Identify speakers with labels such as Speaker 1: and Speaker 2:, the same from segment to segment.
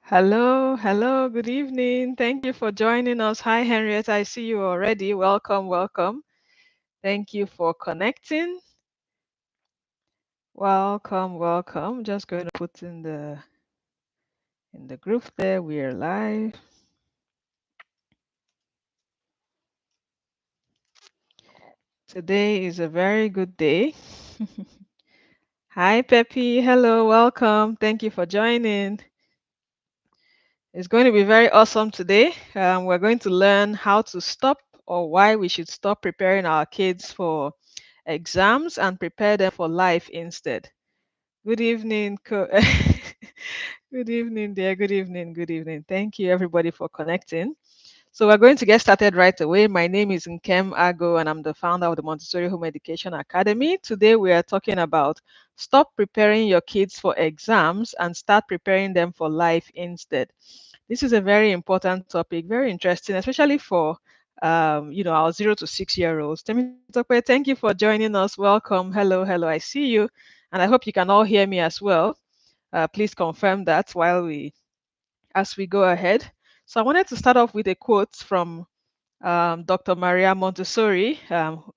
Speaker 1: Hello, hello, good evening. Thank you for joining us. Hi, Henriette. I see you already. Welcome, welcome. Thank you for connecting. Welcome, welcome. Just going to put in the group there. We are live. Today is a very good day. Hi, Peppy. Hello, welcome. Thank you for joining. It's going to be very awesome today. We're going to learn how to stop or why we should stop preparing our kids for exams and prepare them for life instead. Good evening. Good evening, dear. Good evening. Good evening. Thank you, everybody, for connecting. So, we're going to get started right away. My name is Nkem Ago, and I'm the founder of the Montessori Home Education Academy. Today, we are talking about stop preparing your kids for exams and start preparing them for life instead. This is a very important topic, very interesting, especially for our 0 to 6 year olds. Temitope, thank you for joining us. Welcome. Hello, hello. I see you, and I hope you can all hear me as well. Please confirm that as we go ahead. So I wanted to start off with a quote from Dr. Maria Montessori.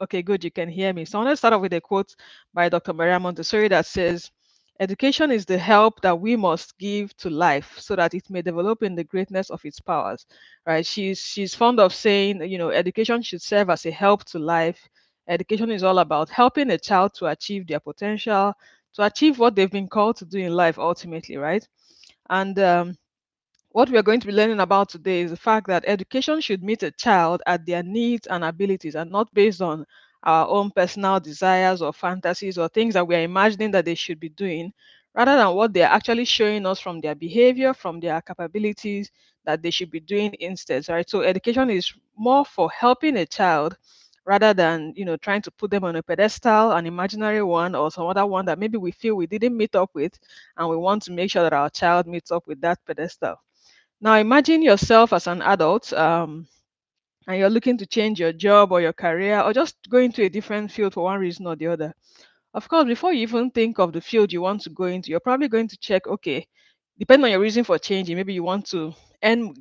Speaker 1: Okay, good, you can hear me. So I want to start off with a quote by Dr. Maria Montessori that says, "Education is the help that we must give to life so that it may develop in the greatness of its powers." Right? She's fond of saying, education should serve as a help to life. Education is all about helping a child to achieve their potential, to achieve what they've been called to do in life ultimately, right? And what we are going to be learning about today is the fact that education should meet a child at their needs and abilities and not based on our own personal desires or fantasies or things that we are imagining that they should be doing, rather than what they are actually showing us from their behavior, from their capabilities that they should be doing instead. Right? So education is more for helping a child rather than trying to put them on a pedestal, an imaginary one or some other one that maybe we feel we didn't meet up with, and we want to make sure that our child meets up with that pedestal. Now, imagine yourself as an adult, and you're looking to change your job or your career or just go into a different field for one reason or the other. Of course, before you even think of the field you want to go into, you're probably going to check, okay, depending on your reason for changing, maybe you want to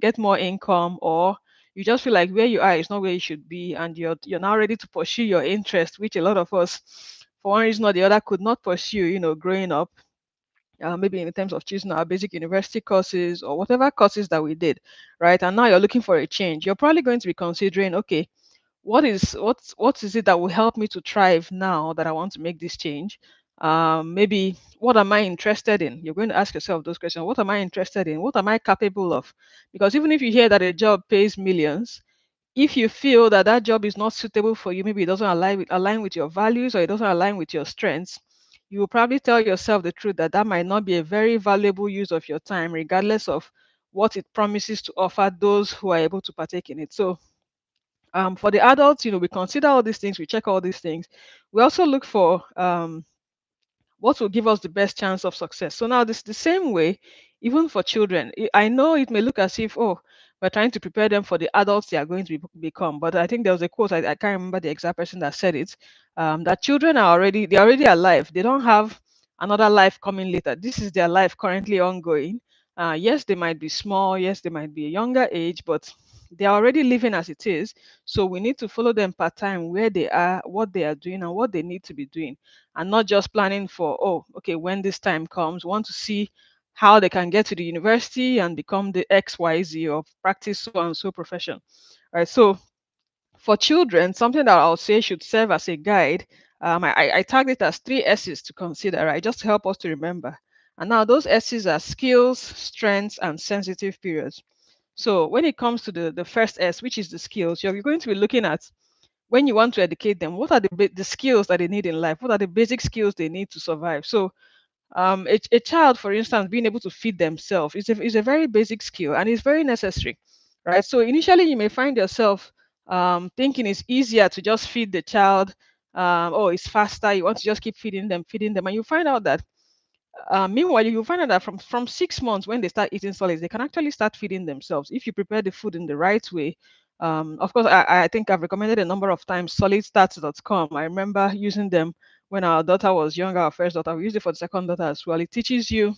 Speaker 1: get more income, or you just feel like where you are is not where you should be, and you're now ready to pursue your interest, which a lot of us, for one reason or the other, could not pursue, growing up, maybe in terms of choosing our basic university courses or whatever courses that we did, right? And now you're looking for a change. You're probably going to be considering, okay, what is it that will help me to thrive now that I want to make this change? Maybe what am I interested in? You're going to ask yourself those questions. What am I interested in? What am I capable of? Because even if you hear that a job pays millions, if you feel that that job is not suitable for you, maybe it doesn't align with your values or it doesn't align with your strengths, you will probably tell yourself the truth that that might not be a very valuable use of your time, regardless of what it promises to offer those who are able to partake in it. So, for the adults, we consider all these things, we check all these things. We also look for what will give us the best chance of success. So now this the same way, even for children. I know it may look as if, oh, we're trying to prepare them for the adults they are going to become. But I think there was a quote, I can't remember the exact person that said it, that children they're already alive. They don't have another life coming later. This is their life currently ongoing. Yes, they might be small, yes, they might be a younger age, but they're already living as it is. So we need to follow them part time where they are, what they are doing, and what they need to be doing, and not just planning for, oh, okay, when this time comes, want to see how they can get to the university and become the XYZ or practice so and so profession. Right. So for children, something that I'll say should serve as a guide. I tag it as three S's to consider, right? Just to help us to remember. And now those S's are skills, strengths, and sensitive periods. So when it comes to the first S, which is the skills, you're going to be looking at when you want to educate them, what are the skills that they need in life? What are the basic skills they need to survive? So, a child, for instance, being able to feed themselves is a very basic skill and it's very necessary, right? So, initially, you may find yourself thinking it's easier to just feed the child. Oh, it's faster. You want to just keep feeding them, and you find out that meanwhile, you find out that from 6 months when they start eating solids, they can actually start feeding themselves if you prepare the food in the right way. Of course, I think I've recommended a number of times solidstarts.com. I remember using them when our daughter was younger, our first daughter. We used it for the second daughter as well. It teaches you,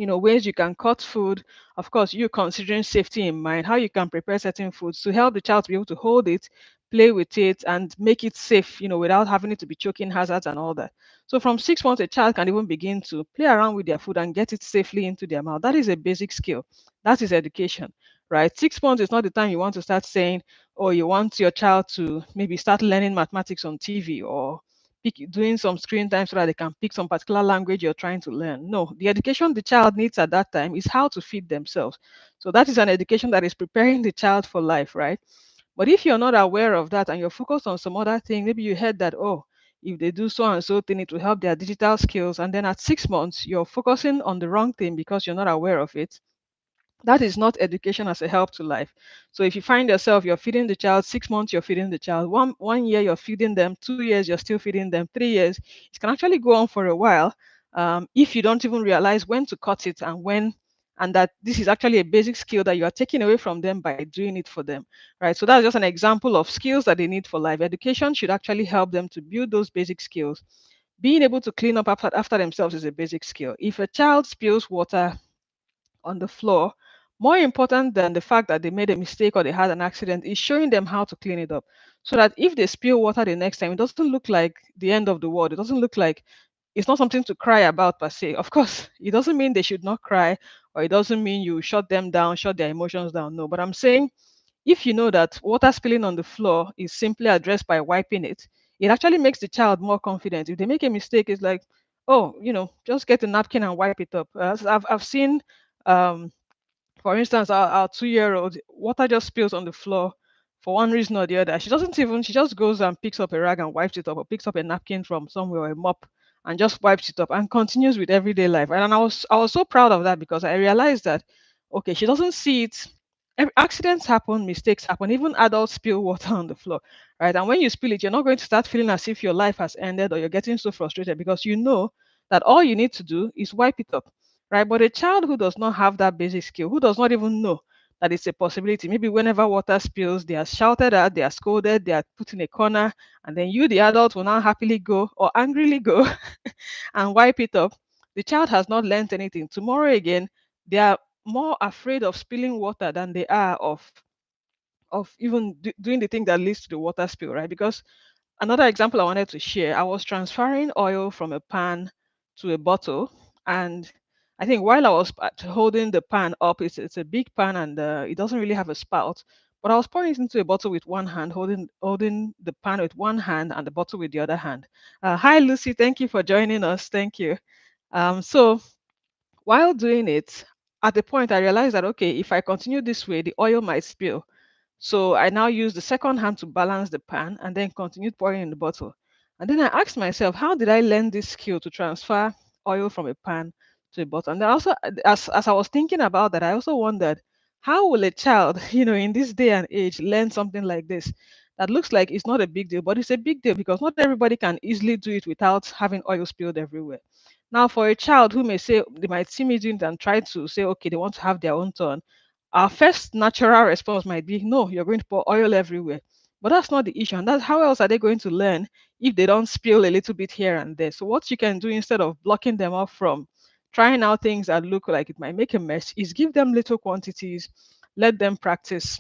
Speaker 1: ways you can cut food. Of course, you considering safety in mind, how you can prepare certain foods to help the child to be able to hold it, play with it, and make it safe, without having it to be choking hazards and all that. So from 6 months, a child can even begin to play around with their food and get it safely into their mouth. That is a basic skill. That is education, right? 6 months is not the time you want to start saying, oh, you want your child to maybe start learning mathematics on TV, or doing some screen time so that they can pick some particular language you're trying to learn. No, the education the child needs at that time is how to feed themselves. So that is an education that is preparing the child for life, right? But if you're not aware of that and you're focused on some other thing, maybe you heard that, oh, if they do so and so thing, it will help their digital skills. And then at 6 months, you're focusing on the wrong thing because you're not aware of it. That is not education as a help to life. So if you find yourself, you're feeding the child, 6 months you're feeding the child, one year you're feeding them, 2 years you're still feeding them, 3 years, it can actually go on for a while. If you don't even realize when to cut it and when, and that this is actually a basic skill that you are taking away from them by doing it for them, right? So that's just an example of skills that they need for life. Education should actually help them to build those basic skills. Being able to clean up after themselves is a basic skill. If a child spills water on the floor, more important than the fact that they made a mistake or they had an accident, is showing them how to clean it up. So that if they spill water the next time, it doesn't look like the end of the world. It doesn't look like, it's not something to cry about per se. Of course, it doesn't mean they should not cry, or it doesn't mean you shut them down, shut their emotions down. No, but I'm saying, if you know that water spilling on the floor is simply addressed by wiping it, it actually makes the child more confident. If they make a mistake, it's like, oh, just get a napkin and wipe it up. I've seen, um, for instance, our 2-year-old, water just spills on the floor for one reason or the other. She just goes and picks up a rag and wipes it up, or picks up a napkin from somewhere, or a mop, and just wipes it up and continues with everyday life. And I was so proud of that, because I realized that, okay, she doesn't see it. Accidents happen, mistakes happen, even adults spill water on the floor, right? And when you spill it, you're not going to start feeling as if your life has ended, or you're getting so frustrated, because you know that all you need to do is wipe it up, right? But a child who does not have that basic skill, who does not even know that it's a possibility, maybe whenever water spills, they are shouted at, they are scolded, they are put in a corner, and then you, the adult, will now happily go or angrily go and wipe it up. The child has not learned anything. Tomorrow again, they are more afraid of spilling water than they are of even doing the thing that leads to the water spill, right? Because another example I wanted to share, I was transferring oil from a pan to a bottle. And I think while I was holding the pan up, it's a big pan, and it doesn't really have a spout. But I was pouring it into a bottle with one hand, holding the pan with one hand and the bottle with the other hand. Hi, Lucy. Thank you for joining us. Thank you. So while doing it, at the point I realized that, okay, if I continue this way, the oil might spill. So I now use the second hand to balance the pan and then continued pouring in the bottle. And then I asked myself, how did I learn this skill to transfer oil from a pan to a bottle? And then also, as I was thinking about that, I also wondered, how will a child, in this day and age, learn something like this? That looks like it's not a big deal, but it's a big deal, because not everybody can easily do it without having oil spilled everywhere. Now, for a child who may say, they might see me doing it and try to say, okay, they want to have their own turn, our first natural response might be, no, you're going to pour oil everywhere. But that's not the issue. And that's how else are they going to learn if they don't spill a little bit here and there? So what you can do, instead of blocking them off from trying out things that look like it might make a mess, is give them little quantities, let them practice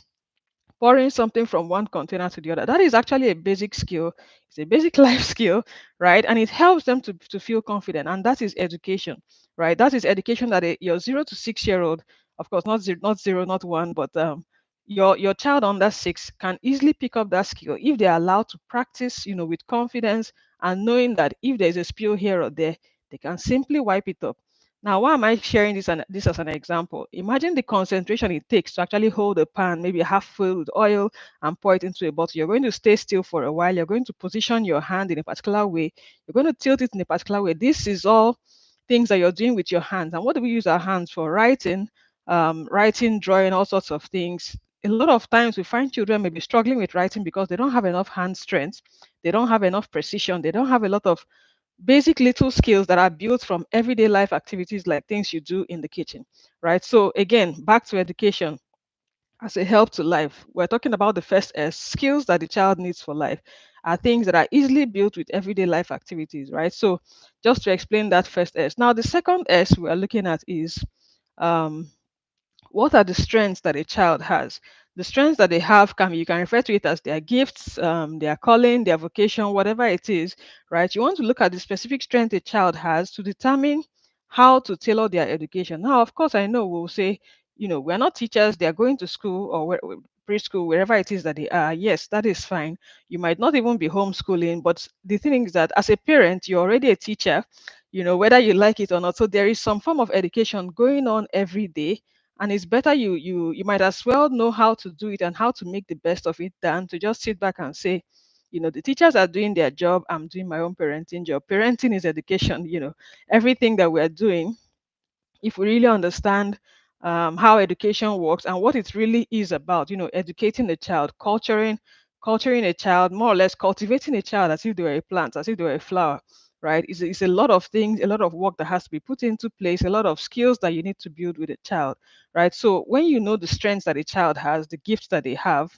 Speaker 1: pouring something from one container to the other. That is actually a basic skill. It's a basic life skill, right? And it helps them to feel confident. And that is education, right? That is education that your 0 to 6-year-old, of course, not zero, not one, but your child under 6 can easily pick up that skill if they are allowed to practice, with confidence, and knowing that if there's a spill here or there, they can simply wipe it up. Now, why am I sharing this as an example? Imagine the concentration it takes to actually hold a pan, maybe half filled with oil, and pour it into a bottle. You're going to stay still for a while. You're going to position your hand in a particular way. You're going to tilt it in a particular way. This is all things that you're doing with your hands. And what do we use our hands for? Writing, drawing, all sorts of things. A lot of times we find children may be struggling with writing because they don't have enough hand strength. They don't have enough precision. They don't have a lot of basic little skills that are built from everyday life activities, like things you do in the kitchen, right? So again, back to education as a help to life. We're talking about the first S, skills that the child needs for life. are things that are easily built with everyday life activities, right? So just to explain that first S. Now the second S we are looking at is um, what are the strengths that a child has? The strengths that they have can be, you can refer to it as their gifts, their calling, their vocation, whatever it is, right? You want to look at the specific strength a child has to determine how to tailor their education. Now, of course, I know we'll say, we're not teachers, they're going to school or preschool, wherever it is that they are. Yes, that is fine. You might not even be homeschooling, but the thing is that as a parent, you're already a teacher, whether you like it or not. So there is some form of education going on every day, and it's better you might as well know how to do it and how to make the best of it than to just sit back and say, the teachers are doing their job, I'm doing my own parenting job. Parenting is education. Everything that we're doing, if we really understand how education works and what it really is about, educating a child, culturing a child, more or less cultivating a child as if they were a plant, as if they were a flower, right? It's a lot of things, a lot of work that has to be put into place, a lot of skills that you need to build with a child, right? So when you know the strengths that a child has, the gifts that they have,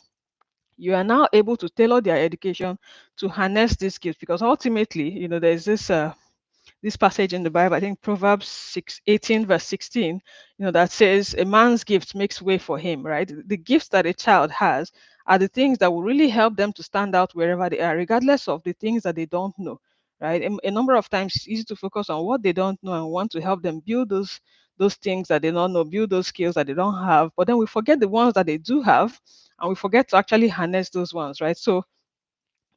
Speaker 1: you are now able to tailor their education to harness these gifts, because ultimately, there's this passage in the Bible, I think Proverbs 6:18 verse 16, that says, a man's gift makes way for him, right? The gifts that a child has are the things that will really help them to stand out wherever they are, regardless of the things that they don't know, right? A number of times it's easy to focus on what they don't know and want to help them build those things that they don't know, build those skills that they don't have, but then we forget the ones that they do have, and we forget to actually harness those ones, right? So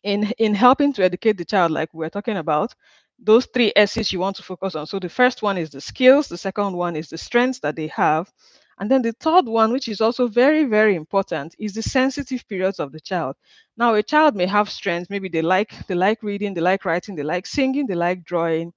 Speaker 1: in helping to educate the child, like we're talking about, those three S's you want to focus on. So the first one is the skills, the second one is the strengths that they have, and then the third one, which is also very, very important, is the sensitive periods of the child. Now a child may have strengths, maybe they like reading, they like writing, they like singing, they like drawing,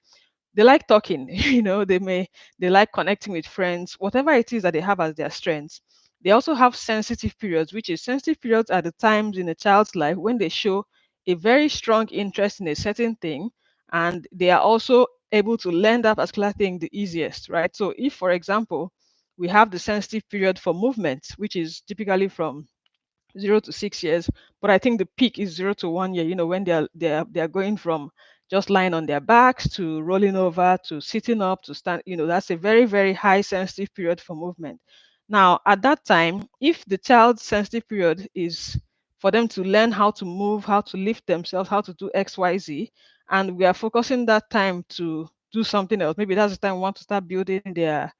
Speaker 1: they like talking, they like connecting with friends, whatever it is that they have as their strengths. They also have sensitive periods, which is sensitive periods are the times in a child's life when they show a very strong interest in a certain thing, and they are also able to learn that particular thing the easiest, right? So if, for example, we have the sensitive period for movement, which is typically from 0 to 6 years, but I think the peak is 0 to 1 year. When they're going from just lying on their backs to rolling over to sitting up to stand. That's a very, very high sensitive period for movement. Now, at that time, if the child's sensitive period is for them to learn how to move, how to lift themselves, how to do X, Y, Z, and we are focusing that time to do something else. Maybe that's the time we want to start building their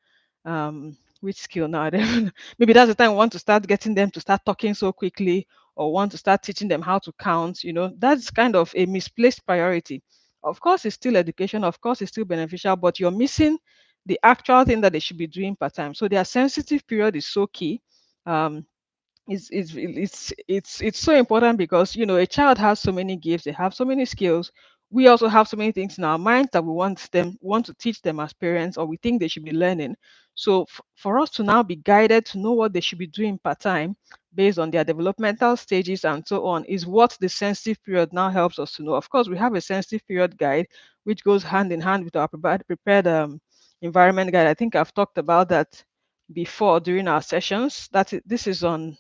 Speaker 1: which skill now? I don't know. Maybe that's the time we want to start getting them to start talking so quickly, or want to start teaching them how to count. That's kind of a misplaced priority. Of course, it's still education. Of course, it's still beneficial, but you're missing the actual thing that they should be doing part time. So their sensitive period is so key. Um, it's so important, because a child has so many gifts, they have so many skills. We also have so many things in our minds that we want to teach them as parents, or we think they should be learning. So for us to now be guided to know what they should be doing part-time based on their developmental stages and so on is what the sensitive period now helps us to know. Of course, we have a sensitive period guide which goes hand in hand with our prepared environment guide. I think I've talked about that before during our sessions. This is on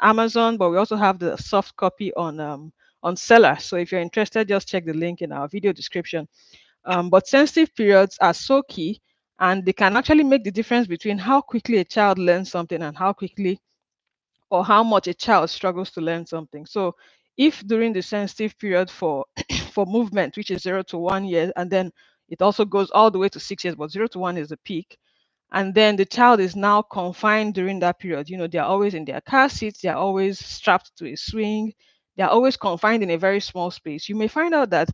Speaker 1: Amazon, but we also have the soft copy on Seller. So if you're interested, just check the link in our video description. But sensitive periods are so key, and they can actually make the difference between how quickly a child learns something and how quickly or how much a child struggles to learn something. So if during the sensitive period for for movement, which is 0 to 1 year, and then it also goes all the way to 6 years, but 0 to 1 is the peak, and then the child is now confined during that period. They're always in their car seats, they're always strapped to a swing, they're always confined in a very small space. You may find out that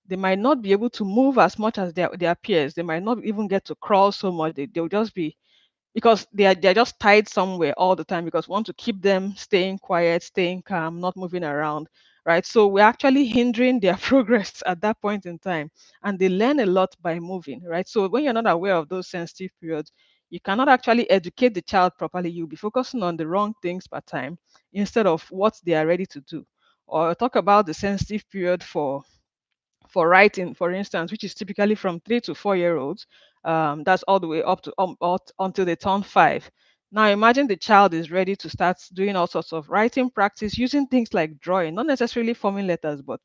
Speaker 1: they might not be able to move as much as their peers. They might not even get to crawl so much. They'll just be, because they're just tied somewhere all the time, because we want to keep them staying quiet, staying calm, not moving around, right? So we're actually hindering their progress at that point in time, and they learn a lot by moving, right? So when you're not aware of those sensitive periods, you cannot actually educate the child properly. You'll be focusing on the wrong things per time instead of what they are ready to do. Or talk about the sensitive period for writing, for instance, which is typically from 3 to 4 year olds. That's all the way up to until they turn 5. Now imagine the child is ready to start doing all sorts of writing practice using things like drawing, not necessarily forming letters, but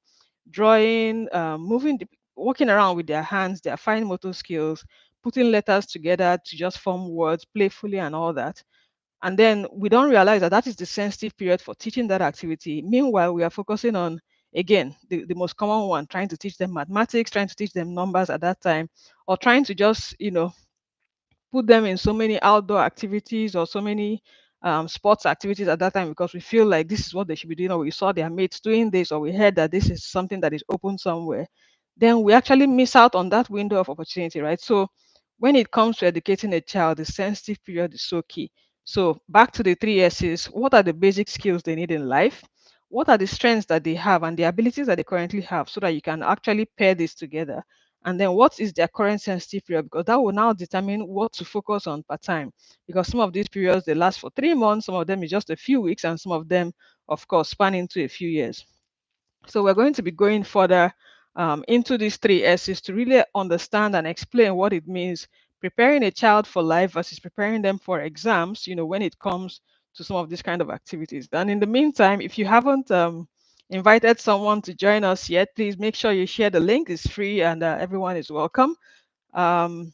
Speaker 1: drawing, walking around with their hands, their fine motor skills, putting letters together to just form words playfully and all that. And then we don't realize that that is the sensitive period for teaching that activity. Meanwhile, we are focusing on, again, the most common one, trying to teach them mathematics, trying to teach them numbers at that time, or trying to just, put them in so many outdoor activities or so many sports activities at that time because we feel like this is what they should be doing, or we saw their mates doing this, or we heard that this is something that is open somewhere. Then we actually miss out on that window of opportunity, right? So when it comes to educating a child, the sensitive period is so key. So back to the three S's: what are the basic skills they need in life? What are the strengths that they have and the abilities that they currently have, so that you can actually pair this together? And then what is their current sensitive period, because that will now determine what to focus on per time, because some of these periods they last for 3 months, some of them is just a few weeks, and some of them of course span into a few years. So we're going to be going further into these three S's to really understand and explain what it means preparing a child for life versus preparing them for exams, when it comes to some of these kind of activities. And in the meantime, if you haven't invited someone to join us yet, please make sure you share the link. It's free and everyone is welcome. Um,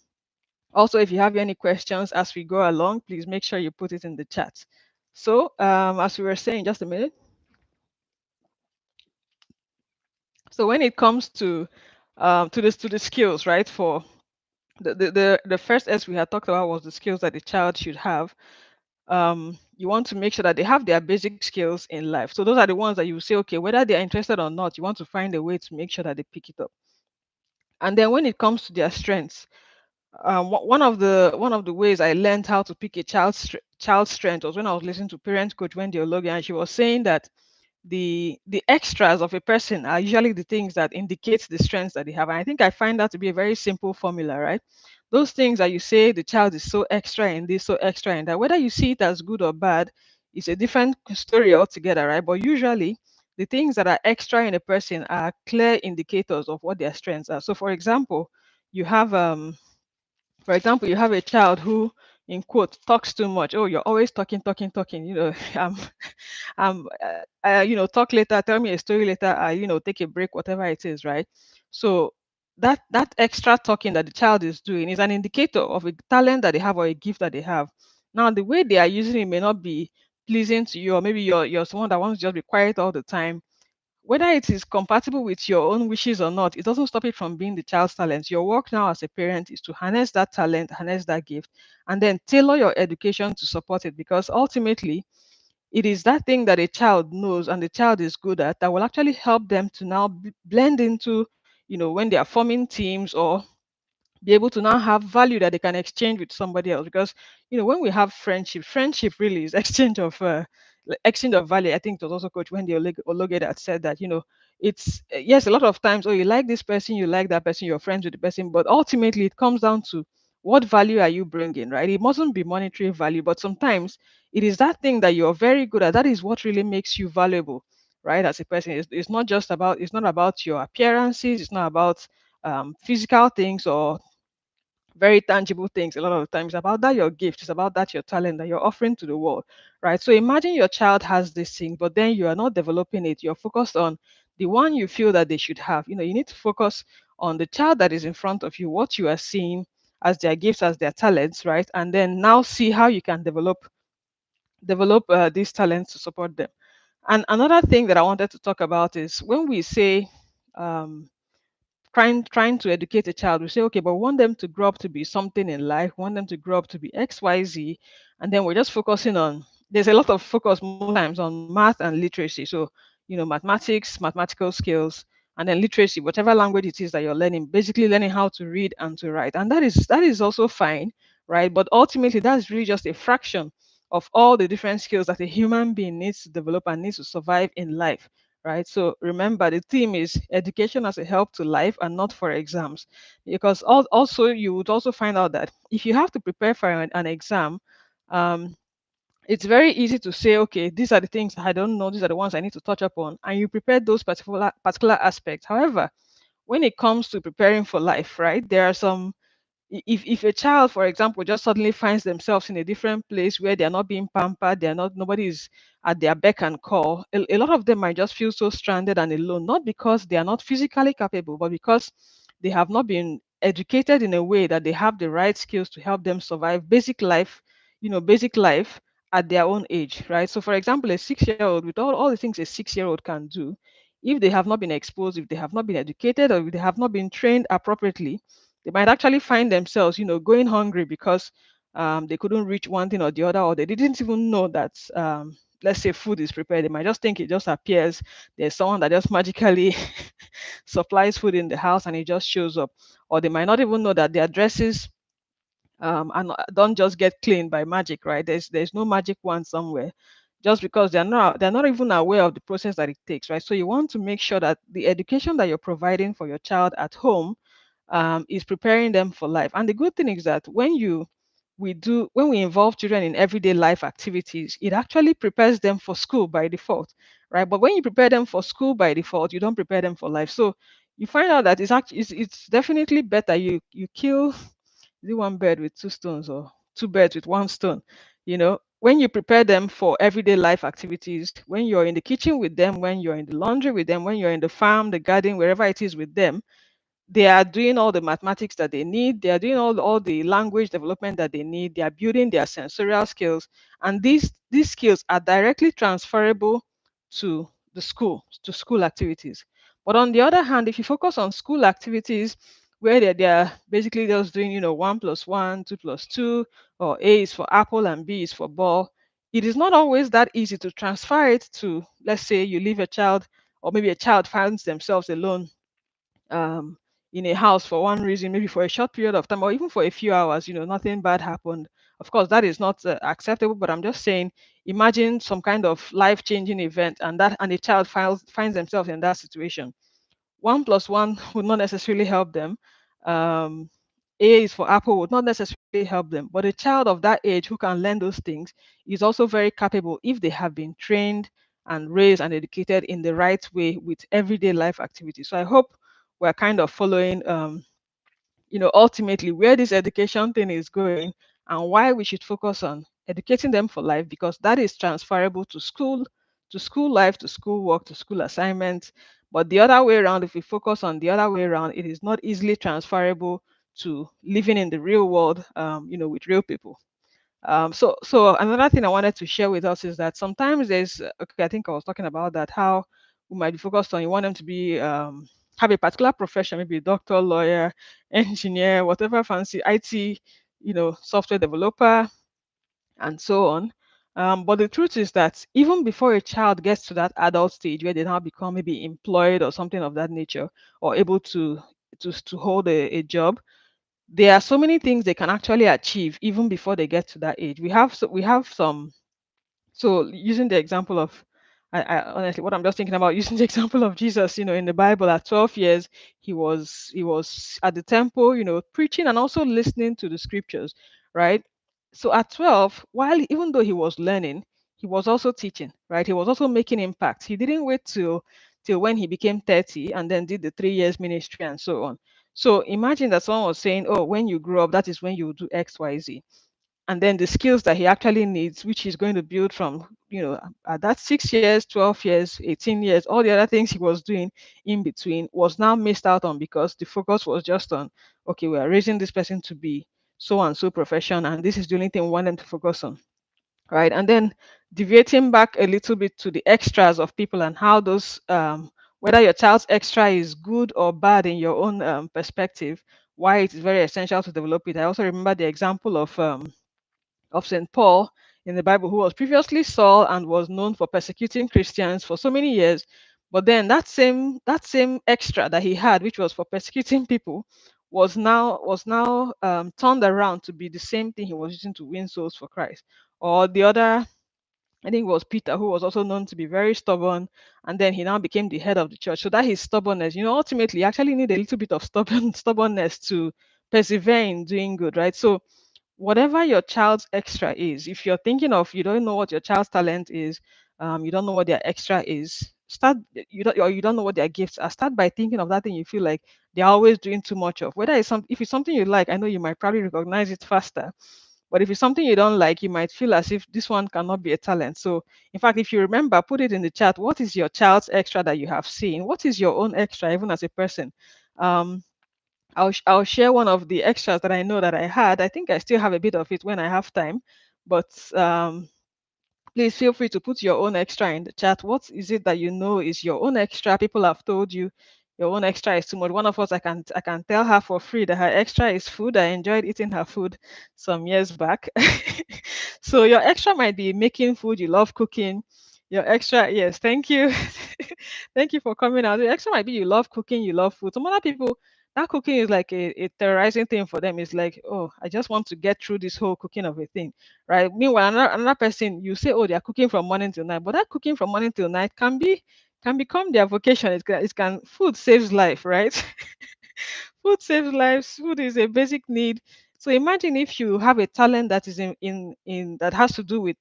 Speaker 1: Also, if you have any questions as we go along, please make sure you put it in the chat. So, as we were saying, just a minute. So when it comes to the skills, right? For the first S we had talked about was the skills that the child should have. You want to make sure that they have their basic skills in life. So those are the ones that you say, okay, whether they're interested or not, you want to find a way to make sure that they pick it up. And then when it comes to their strengths, one of the ways I learned how to pick a child's strength was when I was listening to parent coach Wendy Ologia, and she was saying that the extras of a person are usually the things that indicate the strengths that they have. And I think I find that to be a very simple formula, right? Those things that you say the child is so extra in this, so extra in that, whether you see it as good or bad, is a different story altogether, right? But usually the things that are extra in a person are clear indicators of what their strengths are. So you have um for example, you have a child who, in quote, talks too much. Oh, you're always talking, talking, talking. Talk later. Tell me a story later. Take a break, whatever it is, right? So that extra talking that the child is doing is an indicator of a talent that they have or a gift that they have. Now, the way they are using it may not be pleasing to you, or maybe you're someone that wants to just be quiet all the time. Whether it is compatible with your own wishes or not, it doesn't stop it from being the child's talent. Your work now as a parent is to harness that talent, harness that gift, and then tailor your education to support it, because ultimately it is that thing that a child knows and the child is good at that will actually help them to now blend into, when they are forming teams, or be able to now have value that they can exchange with somebody else. Because when we have friendship really is exchange of value. I think it was also Coach Wendy Ologe that said that, it's yes, a lot of times, oh, you like this person, you like that person, you're friends with the person, but ultimately it comes down to what value are you bringing, right? It mustn't be monetary value, but sometimes it is that thing that you're very good at that is what really makes you valuable, right? As a person, it's not about your appearances, it's not about physical things or very tangible things. A lot of the times about that your gift, it's about that your talent that you're offering to the world, right? So imagine your child has this thing, but then you are not developing it. You're focused on the one you feel that they should have. You need to focus on the child that is in front of you, what you are seeing as their gifts, as their talents, right? And then now see how you can develop these talents to support them. And another thing that I wanted to talk about is when we say um, trying to educate a child, we say, okay, but we want them to grow up to be something in life, want them to grow up to be XYZ, and then we're just focusing on. There's a lot of focus most times on math and literacy. So, mathematics, mathematical skills, and then literacy, whatever language it is that you're learning, basically learning how to read and to write, and that is also fine, right? But ultimately, that's really just a fraction of all the different skills that a human being needs to develop and needs to survive in life, right? So remember, the theme is education as a help to life and not for exams. Because also you would also find out that if you have to prepare for an exam, um, it's very easy to say, okay, these are the things I don't know, these are the ones I need to touch upon, and you prepare those particular aspects. However, when it comes to preparing for life, right, there are some if a child, for example, just suddenly finds themselves in a different place where they're not being pampered, they're not nobody is at their beck and call, a lot of them might just feel so stranded and alone, not because they are not physically capable, but because they have not been educated in a way that they have the right skills to help them survive basic life, basic life at their own age, right? So, for example, a 6-year-old, with all the things a 6-year-old can do, if they have not been exposed, if they have not been educated, or if they have not been trained appropriately, they might actually find themselves, going hungry because they couldn't reach one thing or the other, or they didn't even know that, let's say, food is prepared. They might just think it just appears. There's someone that just magically supplies food in the house and it just shows up. Or they might not even know that their dresses and don't just get cleaned by magic, right? There's no magic wand somewhere, just because they're not even aware of the process that it takes, right? So you want to make sure that the education that you're providing for your child at home is preparing them for life. And the good thing is that when we involve children in everyday life activities, it actually prepares them for school by default, right? But when you prepare them for school by default, you don't prepare them for life. So you find out that it's definitely better you kill, is it one bird with two stones or two birds with one stone? When you prepare them for everyday life activities, when you're in the kitchen with them, when you're in the laundry with them, when you're in the farm, the garden, wherever it is with them, they are doing all the mathematics that they need. They are doing all the language development that they need. They are building their sensorial skills. And these skills are directly transferable to to school activities. But on the other hand, if you focus on school activities where they're basically just doing, 1 plus 1, 2 plus 2, or A is for apple and B is for ball, it is not always that easy to transfer it to, let's say, you leave a child, or maybe a child finds themselves alone um, in a house for one reason, maybe for a short period of time or even for a few hours, nothing bad happened. Of course, that is not acceptable, but I'm just saying, imagine some kind of life changing event, and a child finds themselves in that situation. 1 plus 1 would not necessarily help them. Um, A is for apple would not necessarily help them, but a child of that age who can learn those things is also very capable if they have been trained and raised and educated in the right way with everyday life activities. So I hope we're kind of following, ultimately where this education thing is going and why we should focus on educating them for life, because that is transferable to school life, to school work, to school assignments. But the other way around, if we focus on the other way around, it is not easily transferable to living in the real world, with real people. So another thing I wanted to share with us is that sometimes okay, I think I was talking about that, how we might be focused on, you want them to be have a particular profession, maybe a doctor, lawyer, engineer, whatever, fancy IT, software developer, and so on. But the truth is that even before a child gets to that adult stage where they now become maybe employed or something of that nature, or able to hold a job, there are so many things they can actually achieve even before they get to that age. We have some. So using the example of, I honestly, what I'm just thinking about, using the example of Jesus, in the Bible, at 12 years, he was at the temple, preaching and also listening to the scriptures, right? So at 12, while even though he was learning, he was also teaching, right? He was also making impact. He didn't wait till when he became 30 and then did the 3 years ministry and so on. So imagine that someone was saying, "Oh, when you grow up, that is when you do X, Y, Z." And then the skills that he actually needs, which he's going to build from, at that 6 years, 12 years, 18 years, all the other things he was doing in between was now missed out on because the focus was just on, okay, we are raising this person to be so and so profession, and this is the only thing we want them to focus on, right? And then deviating back a little bit to the extras of people and how those, whether your child's extra is good or bad in your own perspective, why it is very essential to develop it. I also remember the example of St. Paul in the Bible, who was previously Saul and was known for persecuting Christians for so many years. But then that same extra that he had, which was for persecuting people, was now turned around to be the same thing he was using to win souls for Christ. Or the other, I think it was Peter, who was also known to be very stubborn, and then he now became the head of the church. So that his stubbornness, ultimately, you actually need a little bit of stubbornness to persevere in doing good, right? So whatever your child's extra is, if you're thinking of, you don't know what your child's talent is, you don't know what their extra is, start, you don't, or you don't know what their gifts are, start by thinking of that thing you feel like they're always doing too much of. Whether it's some, if it's something you like, I know you might probably recognize it faster. But if it's something you don't like, you might feel as if this one cannot be a talent. So, in fact, if you remember, put it in the chat. What is your child's extra that you have seen? What is your own extra, even as a person? Um, I'll share one of the extras that I know that I had. I think I still have a bit of it when I have time, but please feel free to put your own extra in the chat. What is it that you know is your own extra? People have told you your own extra is too much. One of us, I can tell her for free that her extra is food. I enjoyed eating her food some years back. So your extra might be making food. You love cooking. Your extra, yes, thank you. Thank you for coming out. The extra might be you love cooking, you love food. Some other people, that cooking is like a terrorizing thing for them. It's like, oh, I just want to get through this whole cooking of a thing, right? Meanwhile, another person, you say, oh, they're cooking from morning till night, but that cooking from morning till night can become their vocation. It can food saves life, right? Food saves lives. Food is a basic need. So imagine if you have a talent that is in that has to do with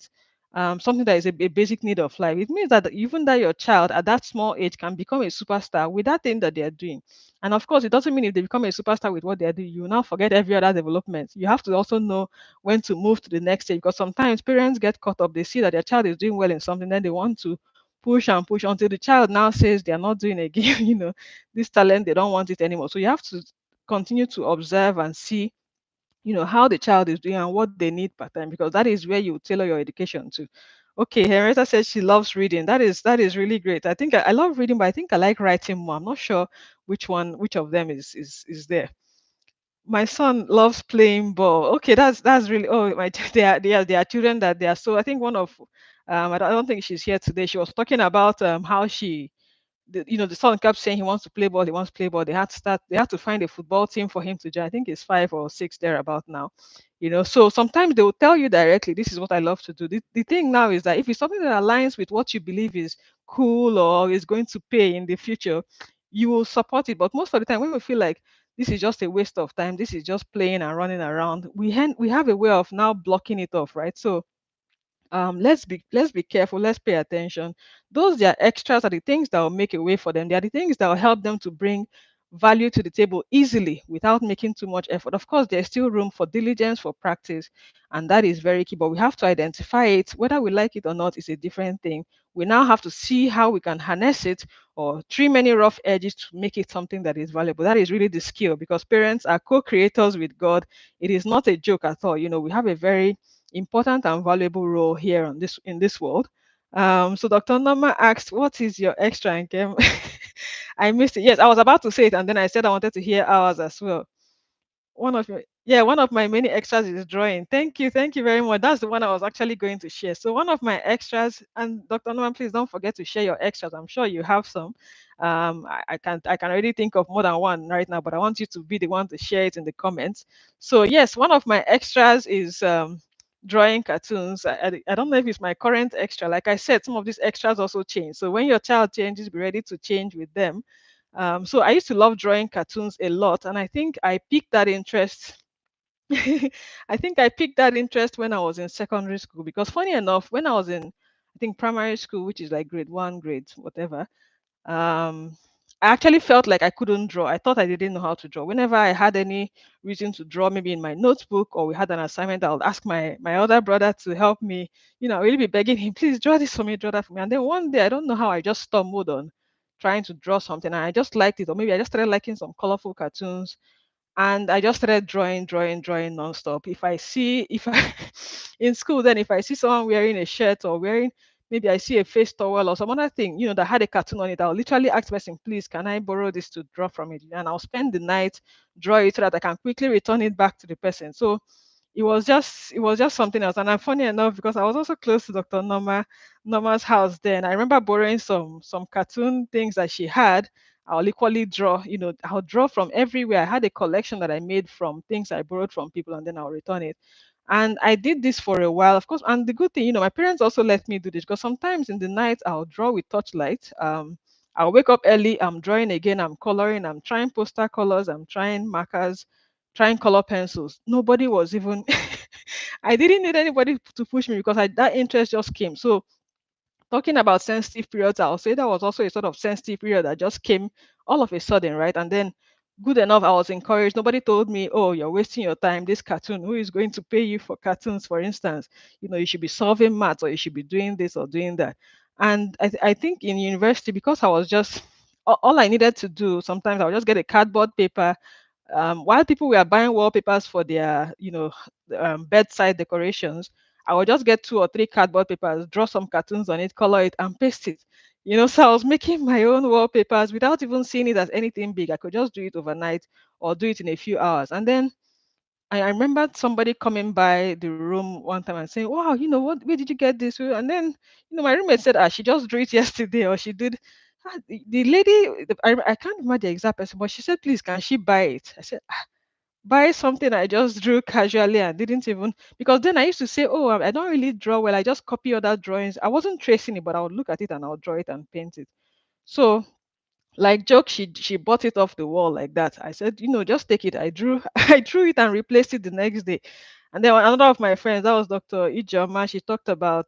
Speaker 1: something that is a basic need of life. It means that even that your child at that small age can become a superstar with that thing that they are doing. And of course, it doesn't mean if they become a superstar with what they are doing, you will now forget every other development. You have to also know when to move to the next stage, because sometimes parents get caught up. They see that their child is doing well in something, then they want to push and push until the child now says they are not doing again. This talent, they don't want it anymore. So you have to continue to observe and see, how the child is doing and what they need per time, because that is where you tailor your education to. Okay, Henrietta says she loves reading. That is really great. I think I love reading, but I think I like writing more. I'm not sure which of them is there. My son loves playing ball. Okay, that's really, oh my. They are children that they are. So I think one of I don't think she's here today. She was talking about how the son kept saying he wants to play ball, he wants to play ball. They had to find a football team for him to join. I think it's 5 or 6 there about now. So sometimes they will tell you directly, this is what I love to do. The thing now is that if it's something that aligns with what you believe is cool or is going to pay in the future, you will support it. But most of the time when we feel like this is just a waste of time, this is just playing and running around, we have a way of now blocking it off, right? So let's be careful, let's pay attention. Those, they are extras, are the things that will make a way for them. They are the things that will help them to bring value to the table easily without making too much effort. Of course, there's still room for diligence, for practice, and that is very key, but we have to identify it. Whether we like it or not is a different thing. We now have to see how we can harness it or trim any rough edges to make it something that is valuable. That is really the skill, because parents are co-creators with God. It is not a joke at all. We have a very important and valuable role here in this world. So Dr. Norma asked, "What is your extra income?" I missed it. Yes, I was about to say it, and then I said I wanted to hear ours as well. One of my many extras is drawing. Thank you very much. That's the one I was actually going to share. So one of my extras, and Dr. Norman, please don't forget to share your extras. I'm sure you have some. I can already think of more than one right now, but I want you to be the one to share it in the comments. So yes, one of my extras is drawing cartoons. I don't know if it's my current extra. Like I said, some of these extras also change. So when your child changes, be ready to change with them. So I used to love drawing cartoons a lot, and I think I picked that interest. I think I picked that interest when I was in secondary school, because funny enough, when I was in, I think, primary school, which is like grade one, grade whatever, um, I actually felt like I couldn't draw. I thought I didn't know how to draw. Whenever I had any reason to draw, maybe in my notebook or we had an assignment, I would ask my other brother to help me. I'd really be begging him, please draw this for me, draw that for me. And then one day, I don't know how, I just stumbled on trying to draw something, and I just liked it, or maybe I just started liking some colorful cartoons, and I just started drawing nonstop. If I in school, then if I see someone wearing a shirt or wearing, maybe I see a face towel or some other thing, that had a cartoon on it, I'll literally ask the person, please, can I borrow this to draw from it? And I'll spend the night draw it so that I can quickly return it back to the person. So it was just something else. And I'm funny enough, because I was also close to Dr. Norma's house then. I remember borrowing some cartoon things that she had. I'll equally draw, I'll draw from everywhere. I had a collection that I made from things I borrowed from people, and then I'll return it. And I did this for a while, of course. And the good thing, my parents also let me do this, because sometimes in the night I'll draw with torchlight. I'll wake up early, I'm drawing again, I'm coloring, I'm trying poster colors, I'm trying markers, trying color pencils. Nobody was even I didn't need anybody to push me, because that interest just came. So Talking about sensitive periods, I'll say that was also a sort of sensitive period that just came all of a sudden, right? And then good enough, I was encouraged. Nobody told me, oh, you're wasting your time. This cartoon, who is going to pay you for cartoons, for instance? You should be solving maths, or you should be doing this or doing that. And I think in university, because I was just all I needed to do, sometimes I would just get a cardboard paper, while people were buying wallpapers for their, bedside decorations, I would just get 2 or 3 cardboard papers, draw some cartoons on it, color it, and paste it. So I was making my own wallpapers without even seeing it as anything big. I could just do it overnight or do it in a few hours. And then I remember somebody coming by the room one time and saying, "Wow, what? Where did you get this?" And then, my roommate said, "Ah, she just drew it yesterday, or she did." The lady, I can't remember the exact person, but she said, "Please, can she buy it?" I said, buy something I just drew casually and didn't even, because then I used to say, oh, I don't really draw well. I just copy other drawings. I wasn't tracing it, but I would look at it and I'll draw it and paint it. So, like joke, she bought it off the wall like that. I said, just take it. I drew I drew it and replaced it the next day. And then another of my friends, that was Dr. Ijoma, she talked about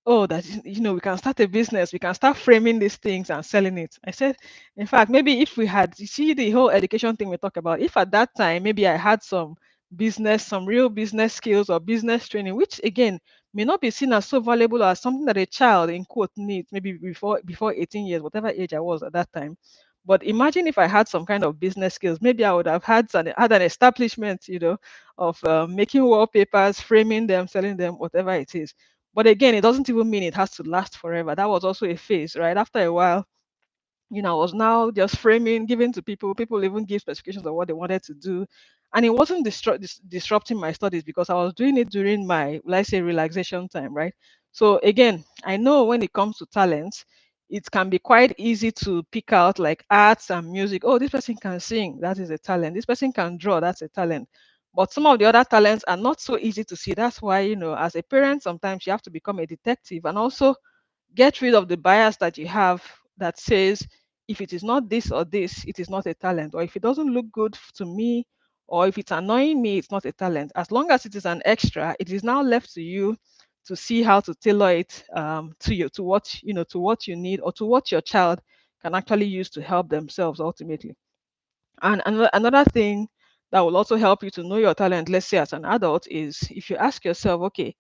Speaker 1: oh, that we can start a business, we can start framing these things and selling it. I said, in fact, maybe if we had, you see, the whole education thing we talk about, if at that time maybe I had some real business skills or business training, which again may not be seen as so valuable as something that a child in quote needs, maybe before 18 years, whatever age I was at that time. But imagine if I had some kind of business skills, maybe I would have had an establishment, of making wallpapers, framing them, selling them, whatever it is. But again, it doesn't even mean it has to last forever. That was also a phase, right? After a while, I was now just framing, giving to people. People even give specifications of what they wanted to do. And it wasn't disrupting my studies because I was doing it during my, let's say, relaxation time, right? So again, I know when it comes to talents, it can be quite easy to pick out like arts and music. Oh, this person can sing, that is a talent. This person can draw, that's a talent. But some of the other talents are not so easy to see. That's why, as a parent, sometimes you have to become a detective and also get rid of the bias that you have that says if it is not this or this, it is not a talent, or if it doesn't look good to me, or if it's annoying me, it's not a talent. As long as it is an extra, it is now left to you to see how to tailor it, to you, to what you need, or to what your child can actually use to help themselves ultimately. And another thing that will also help you to know your talent, let's say as an adult, is if you ask yourself, okay,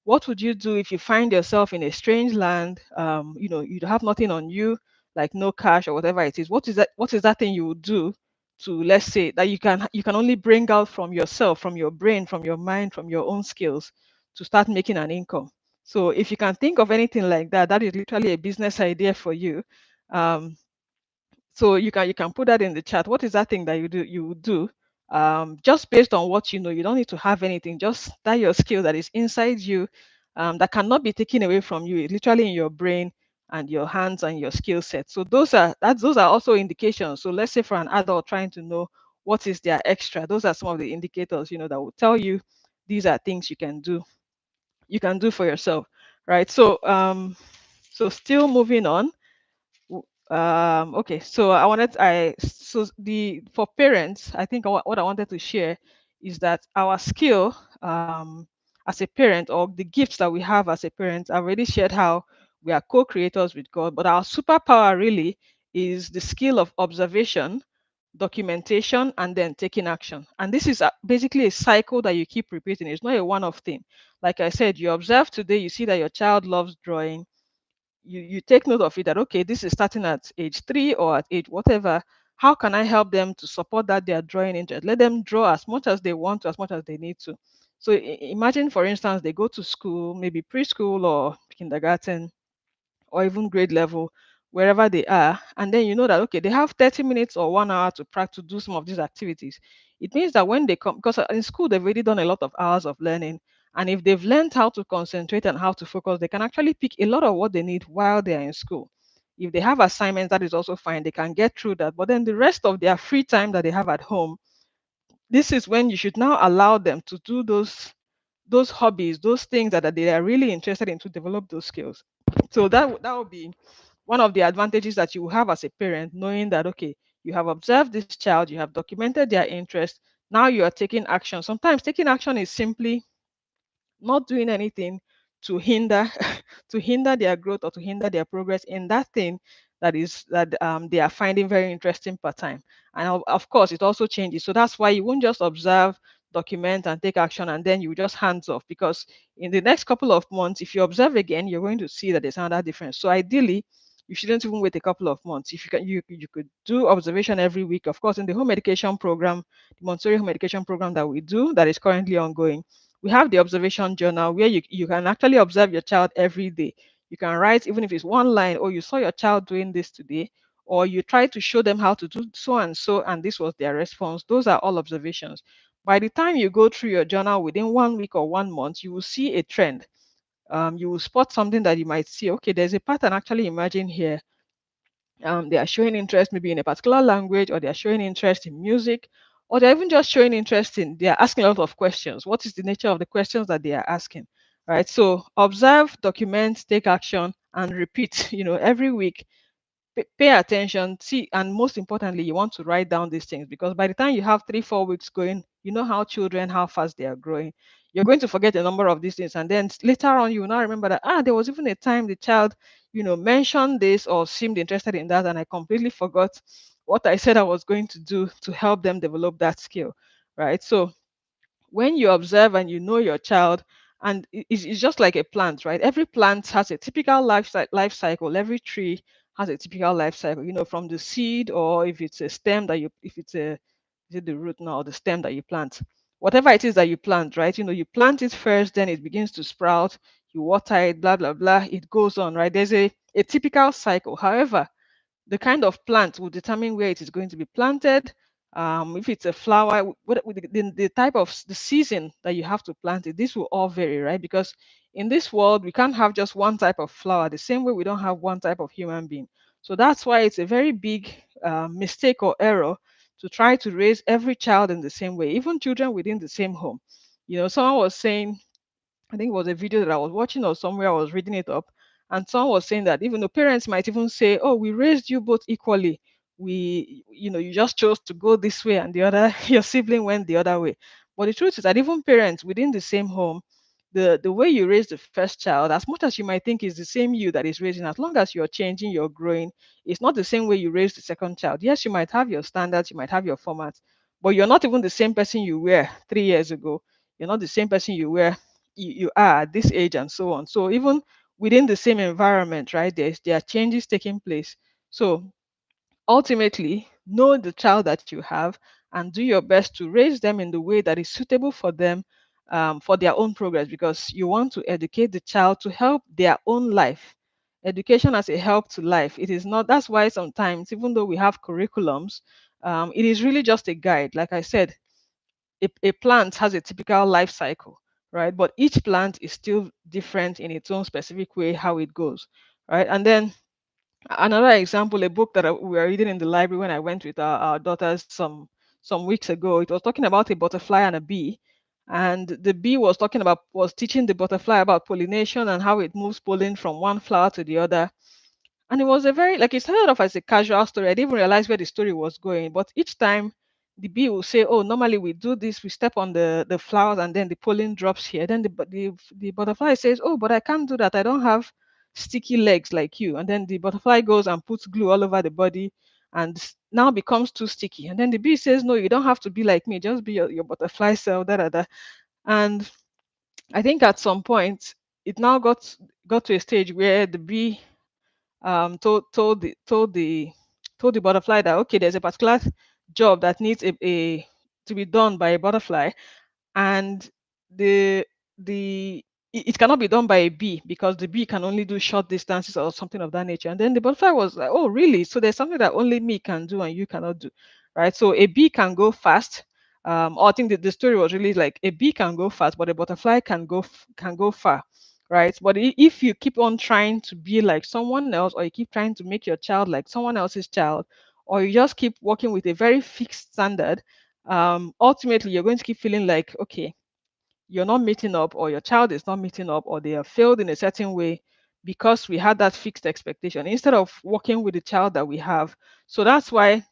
Speaker 1: what would you do if you find yourself in a strange land? You have nothing on you, like no cash or whatever it is. What is that thing you would do to, let's say, that you can only bring out from yourself, from your brain, from your mind, from your own skills to start making an income? So if you can think of anything like that, that is literally a business idea for you. Um, so you can put that in the chat. What is that thing that you would do? Just based on what you know. You don't need to have anything. Just that your skill that is inside you, that cannot be taken away from you. It's literally in your brain and your hands and your skill set. So those are also indications. So let's say for an adult trying to know what is their extra, those are some of the indicators, that will tell you these are things you can do for yourself, right? So still moving on. Okay, so the for parents, I think what I wanted to share is that our skill, as a parent, or the gifts that we have as a parent, I've already shared how we are co-creators with God, but our superpower really is the skill of observation, documentation, and then taking action. And this is basically a cycle that you keep repeating. It's not a one-off thing. Like I said, you observe today, you see that your child loves drawing, you take note of it, that okay, this is starting at age 3 or at age whatever. How can I help them to support that they are drawing interest? Let them draw as much as they want to, as much as they need to. So imagine, for instance, they go to school, maybe preschool or kindergarten, or even grade level, wherever they are, and then you know that okay, they have 30 minutes or 1 hour to practice, do some of these activities. It means that when they come, because in school they've already done a lot of hours of learning, and if they've learned how to concentrate and how to focus, they can actually pick a lot of what they need while they are in school. If they have assignments, that is also fine, they can get through that. But then the rest of their free time that they have at home, this is when you should now allow them to do those hobbies, those things that they are really interested in, to develop those skills. So that would be one of the advantages that you have as a parent, knowing that okay, you have observed this child, you have documented their interest, now you are taking action. Sometimes taking action is simply not doing anything, to hinder to hinder their growth or to hinder their progress in that thing that they are finding very interesting per time. And of course, it also changes. So that's why you won't just observe, document, and take action, and then you just hands off. Because in the next couple of months, if you observe again, you're going to see that there's another difference. So ideally, you shouldn't even wait a couple of months. If you can, you could do observation every week. Of course, in the home education program, the Montessori home education program that we do, that is currently ongoing, we have the observation journal where you can actually observe your child every day. You can write, even if it's one line, or you saw your child doing this today, or you try to show them how to do so, and this was their response. Those are all observations. By the time you go through your journal within 1 week or 1 month, you will see a trend. You will spot something that you might see. Okay, there's a pattern actually emerging here. They are showing interest maybe in a particular language, or they are showing interest in music, or they're even just showing interest in, they are asking a lot of questions. What is the nature of the questions that they are asking? Right. So observe, document, take action, and repeat, every week. Pay attention, see, and most importantly, you want to write down these things, because by the time you have 3 4 weeks going, you know how children, how fast they are growing. You're going to forget a number of these things, and then later on you will now remember that, there was even a time the child mentioned this or seemed interested in that, and I completely forgot what I said I was going to do to help them develop that skill. Right. So when you observe and you know your child, and it's just like a plant, right? Every plant has a typical life cycle. Every tree has a typical life cycle, from the seed, or if it's a stem that you if it's a is it the root now or the stem that you plant, whatever it is that you plant, right? You plant it first, then it begins to sprout, you water it, blah blah blah, it goes on, right? There's a typical cycle. However, the kind of plant will determine where it is going to be planted. If it's a flower, the type of the season that you have to plant it, this will all vary, right? Because in this world, we can't have just one type of flower, the same way we don't have one type of human being. So that's why it's a very big mistake or error to try to raise every child in the same way, even children within the same home. Someone was saying, I think it was a video that I was watching or somewhere I was reading it up, and someone was saying that even the parents might even say, "Oh, we raised you both equally. You just chose to go this way, and the other, your sibling went the other way." But the truth is that even parents within the same home, the way you raise the first child, as much as you might think is the same you that is raising, as long as you're changing, you're growing, it's not the same way you raise the second child. Yes, you might have your standards, you might have your formats, but you're not even the same person you were 3 years ago. You're not the same person you were you are at this age, and so on. So even within the same environment, right, there are changes taking place. So ultimately, know the child that you have and do your best to raise them in the way that is suitable for them, for their own progress, because you want to educate the child to help their own life. Education as a help to life. It is not, that's why sometimes, even though we have curriculums, it is really just a guide. Like I said, a plant has a typical life cycle, right? But each plant is still different in its own specific way, how it goes, right? And then another example, a book that we were reading in the library when I went with our daughters some weeks ago. It was talking about a butterfly and a bee, and the bee was teaching the butterfly about pollination and how it moves pollen from one flower to the other. And it was a very, like, it started off as a casual story. I didn't even realize where the story was going. But each time the bee will say, "Oh, normally we do this, we step on the flowers and then the pollen drops here." Then the butterfly says, "Oh, but I can't do that. I don't have sticky legs like you." And then the butterfly goes and puts glue all over the body and now becomes too sticky. And then the bee says, "No, you don't have to be like me. Just be your butterfly self, da da da." And I think at some point it now got to a stage where the bee told the butterfly that, okay, there's a particular job that needs a to be done by a butterfly, and the the it cannot be done by a bee because the bee can only do short distances or something of that nature. And then the butterfly was like, "Oh, really? So there's something that only me can do and you cannot do, right?" So a bee can go fast. Or I think that the story was really like a bee can go fast, but a butterfly can go far, right? But if you keep on trying to be like someone else, or you keep trying to make your child like someone else's child, or you just keep working with a very fixed standard, ultimately you're going to keep feeling like, okay, you're not meeting up, or your child is not meeting up, or they have failed in a certain way because we had that fixed expectation instead of working with the child that we have. So that's why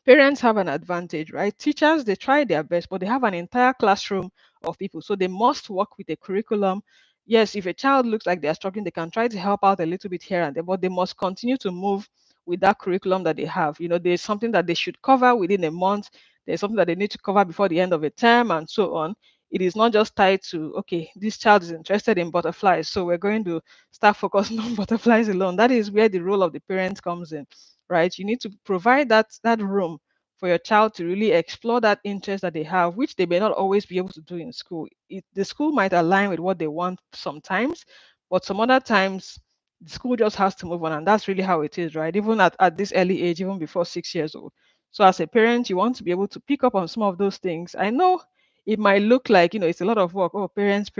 Speaker 1: parents have an advantage, right? Teachers, they try their best, but they have an entire classroom of people. So they must work with a curriculum, yes, if a child looks like they're struggling, they can try to help out a little bit here and there, but they must continue to move with that curriculum that they have. There's something that they should cover within a month. There's something that they need to cover before the end of a term, and so on. It is not just tied to, okay, this child is interested in butterflies, so we're going to start focusing on butterflies alone. That is where the role of the parent comes in, right? You need to provide that room for your child to really explore that interest that they have, which they may not always be able to do in school. The school might align with what they want sometimes, but some other times the school just has to move on, and that's really how it is, right? Even at this early age, even before 6 years old. So as a parent, you want to be able to pick up on some of those things. I know it might look like, it's a lot of work. Oh, parents,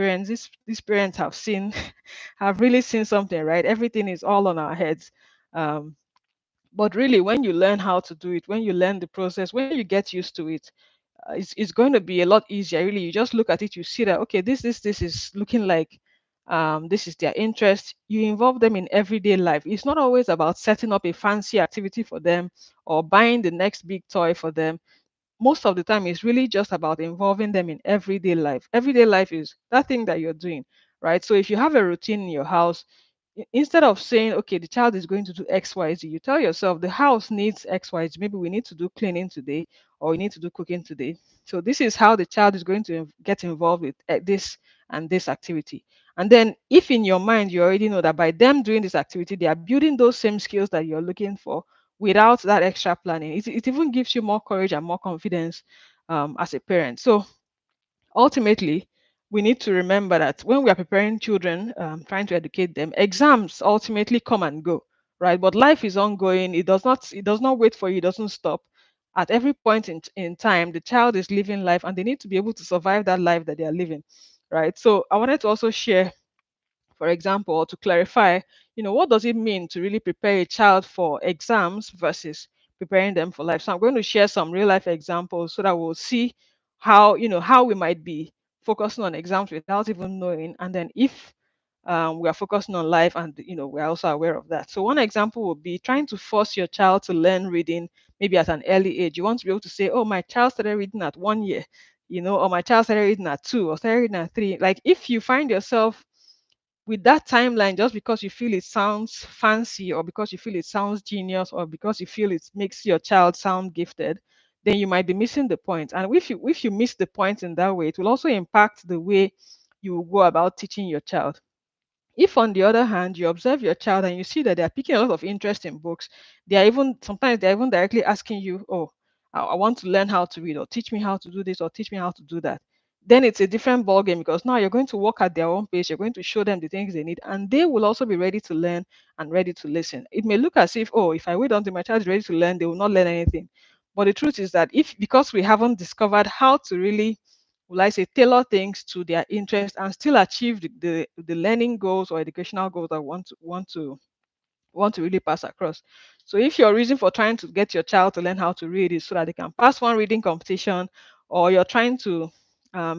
Speaker 1: these parents have seen, have really seen something, right? Everything is all on our heads. Um, but really, when you learn how to do it, when you learn the process, when you get used to it, it's going to be a lot easier. Really, you just look at it, you see that, okay, this is looking like this is their interest. You involve them in everyday life. It's not always about setting up a fancy activity for them or buying the next big toy for them. Most of the time it's really just about involving them in everyday life. Everyday life is that thing that you're doing, right? So if you have a routine in your house, instead of saying, okay, the child is going to do XYZ, you tell yourself the house needs XYZ. Maybe we need to do cleaning today, or we need to do cooking today. So this is how the child is going to get involved with this and this activity. And then if in your mind you already know that by them doing this activity, they are building those same skills that you're looking for without that extra planning, it even gives you more courage and more confidence as a parent. So ultimately, we need to remember that when we are preparing children, trying to educate them, exams ultimately come and go, right? But life is ongoing. It does not wait for you. It doesn't stop. At every point in time, the child is living life, and they need to be able to survive that life that they are living, right? So I wanted to also share, for example, or to clarify, what does it mean to really prepare a child for exams versus preparing them for life? So I'm going to share some real life examples so that we'll see how we might be focusing on exams without even knowing. And then if we are focusing on life, and we're also aware of that. So one example would be trying to force your child to learn reading maybe at an early age. You want to be able to say, oh, my child started reading at 1 year, or my child started reading at 2, or started reading at 3. Like, if you find yourself with that timeline just because you feel it sounds fancy, or because you feel it sounds genius, or because you feel it makes your child sound gifted, then you might be missing the point. And if you miss the point in that way, it will also impact the way you will go about teaching your child. If, on the other hand, you observe your child and you see that they are picking a lot of interest in books, they're even directly asking you, oh, I want to learn how to read, or teach me how to do this, or teach me how to do that. Then it's a different ball game, because now you're going to work at their own pace. You're going to show them the things they need, and they will also be ready to learn and ready to listen. It may look as if, oh, if I wait until my child is ready to learn, they will not learn anything. But the truth is that, if because we haven't discovered how to really, will I say, tailor things to their interest and still achieve the learning goals or educational goals that want to really pass across. So if your reason for trying to get your child to learn how to read is so that they can pass one reading competition, or you're trying to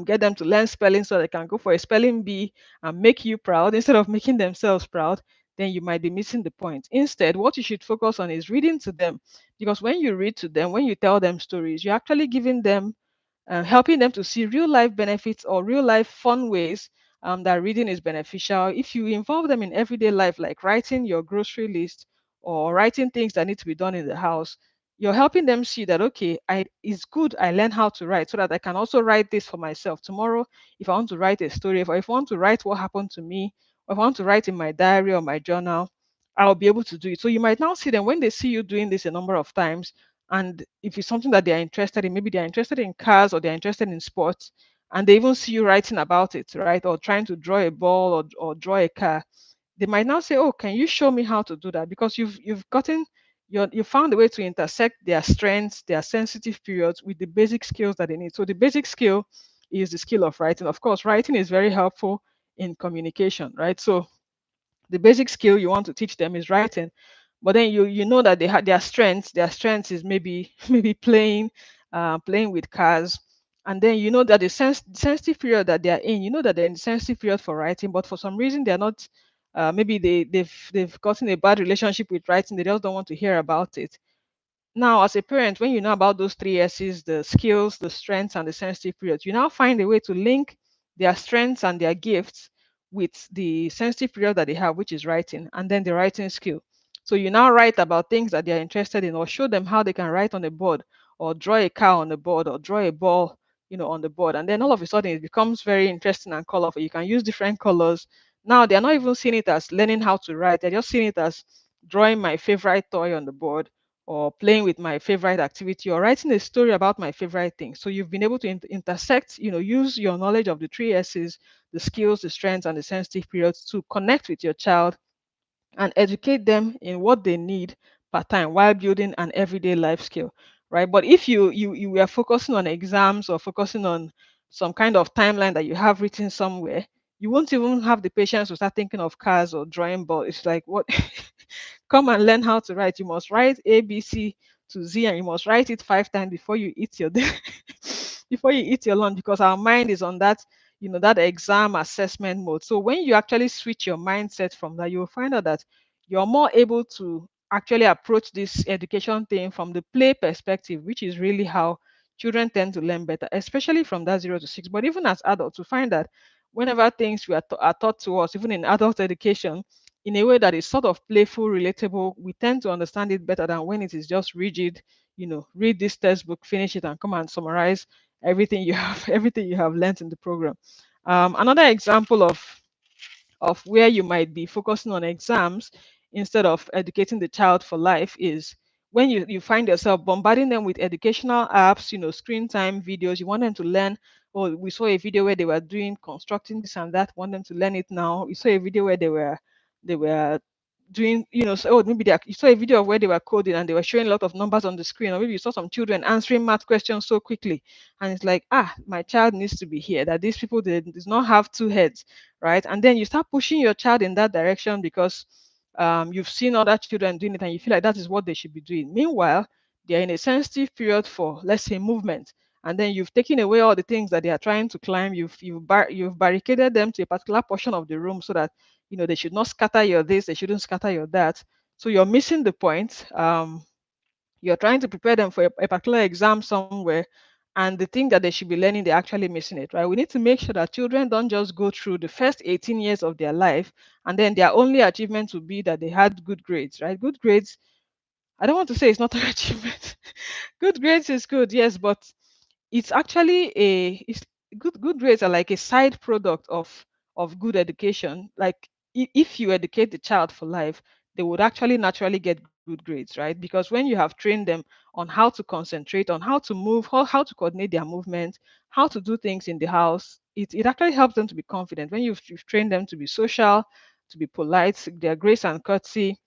Speaker 1: get them to learn spelling so they can go for a spelling bee and make you proud instead of making themselves proud, then you might be missing the point. Instead, what you should focus on is reading to them, because when you read to them, when you tell them stories, you're actually giving them, helping them to see real life benefits or real life fun ways that reading is beneficial. If you involve them in everyday life, like writing your grocery list or writing things that need to be done in the house, you're helping them see that, okay, it's good I learn how to write so that I can also write this for myself tomorrow. If I want to write a story, or if I want to write what happened to me, or if I want to write in my diary or my journal, I'll be able to do it. So you might now see them, when they see you doing this a number of times, and if it's something that they're interested in, maybe they're interested in cars or they're interested in sports, and they even see you writing about it, right? Or trying to draw a ball, or draw a car, they might now say, oh, can you show me how to do that? Because you found a way to intersect their strengths, their sensitive periods, with the basic skills that they need. So the basic skill is the skill of writing. Of course, writing is very helpful in communication, right? So the basic skill you want to teach them is writing, but then you know that they have their strengths is maybe maybe playing with cars. And then you know that the sensitive period that they are in, you know that they're in the sensitive period for writing, but for some reason they're not, maybe they've gotten a bad relationship with writing, they just don't want to hear about it. Now, as a parent, when you know about those three S's, the skills, the strengths, and the sensitive periods, you now find a way to link their strengths and their gifts with the sensitive period that they have, which is writing, and then the writing skill. So you now write about things that they are interested in, or show them how they can write on a board, or draw a cow on the board, or draw a ball, on the board. And then all of a sudden it becomes very interesting and colorful. You can use different colors. Now they're not even seeing it as learning how to write, they're just seeing it as drawing my favorite toy on the board, or playing with my favorite activity, or writing a story about my favorite thing. So you've been able to intersect, use your knowledge of the three S's, the skills, the strengths, and the sensitive periods to connect with your child and educate them in what they need per time while building an everyday life skill, right? But if you are focusing on exams, or focusing on some kind of timeline that you have written somewhere, you won't even have the patience to start thinking of cars or drawing board. It's like, what? Come and learn how to write. You must write A, B, C to Z, and you must write it 5 times before you eat your before you eat your lunch, because our mind is on that, that exam assessment mode. So when you actually switch your mindset from that, you'll find out that you're more able to actually approach this education thing from the play perspective, which is really how children tend to learn better, especially from that 0 to 6. But even as adults, we find that whenever things are taught to us, even in adult education, in a way that is sort of playful, relatable, we tend to understand it better than when it is just rigid. Read this textbook, finish it, and come and summarize everything you have everything you have learned in the program. Another example of where you might be focusing on exams instead of educating the child for life is when you find yourself bombarding them with educational apps, screen time videos. You want them to learn. Oh, we saw a video where they were doing constructing this and that. Want them to learn it now. You saw a video where they were doing, so, oh, maybe you saw a video of where they were coding and they were showing a lot of numbers on the screen, or maybe you saw some children answering math questions so quickly, and it's like, my child needs to be here. That these people, they does not have two heads, right? And then you start pushing your child in that direction because you've seen other children doing it and you feel like that is what they should be doing. Meanwhile, they're in a sensitive period for, let's say, movement. And then you've taken away all the things that they are trying to climb. You've barricaded them to a particular portion of the room so that they should not scatter your this, they shouldn't scatter your that. So you're missing the point. You're trying to prepare them for a particular exam somewhere, and the thing that they should be learning, they're actually missing it, right? We need to make sure that children don't just go through the first 18 years of their life and then their only achievement will be that they had good grades, right? Good grades, I don't want to say it's not an achievement. Good grades is good, yes, but it's actually it's good grades are like a side product of good education. Like, if you educate the child for life, they would actually naturally get good grades, right? Because when you have trained them on how to concentrate, on how to move, how to coordinate their movement, how to do things in the house, it actually helps them to be confident. When you've trained them to be social, to be polite, their grace and courtesy,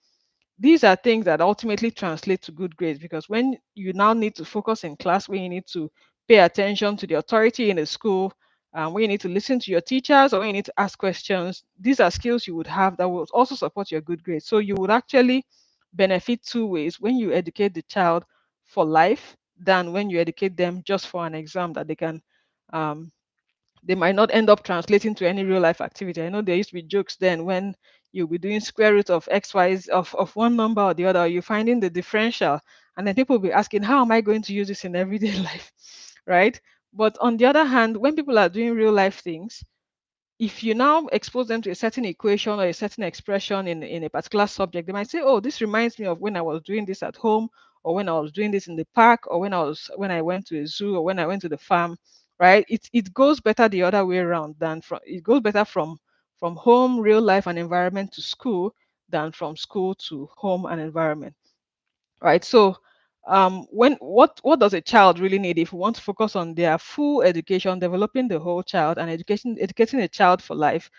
Speaker 1: these are things that ultimately translate to good grades, because when you now need to focus in class, when you need to pay attention to the authority in the school, when you need to listen to your teachers, or when you need to ask questions, these are skills you would have that will also support your good grades. So you would actually benefit two ways when you educate the child for life than when you educate them just for an exam that um, they might not end up translating to any real life activity. I know there used to be jokes then when you'll be doing square root of x, y, of one number or the other, or you're finding the differential, and then people will be asking, how am I going to use this in everyday life? Right? But on the other hand, when people are doing real life things, if you now expose them to a certain equation or a certain expression in a particular subject, they might say, oh, this reminds me of when I was doing this at home, or when I was doing this in the park, or when I went to a zoo, or when I went to the farm, right? It goes better the other way around than from it goes better from home, real life and environment to school than from school to home and environment, right? So when what does a child really need if we want to focus on their full education, developing the whole child and educating a child for life?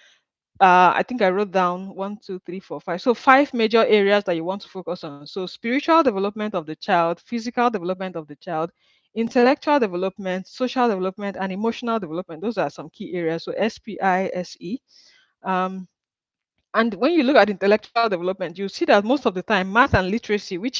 Speaker 1: I think I wrote down 1, 2, 3, 4, 5. So 5 major areas that you want to focus on. So spiritual development of the child, physical development of the child, intellectual development, social development, and emotional development. Those are some key areas. So SPISE. Um, and when you look at intellectual development, you see that most of the time, math and literacy, which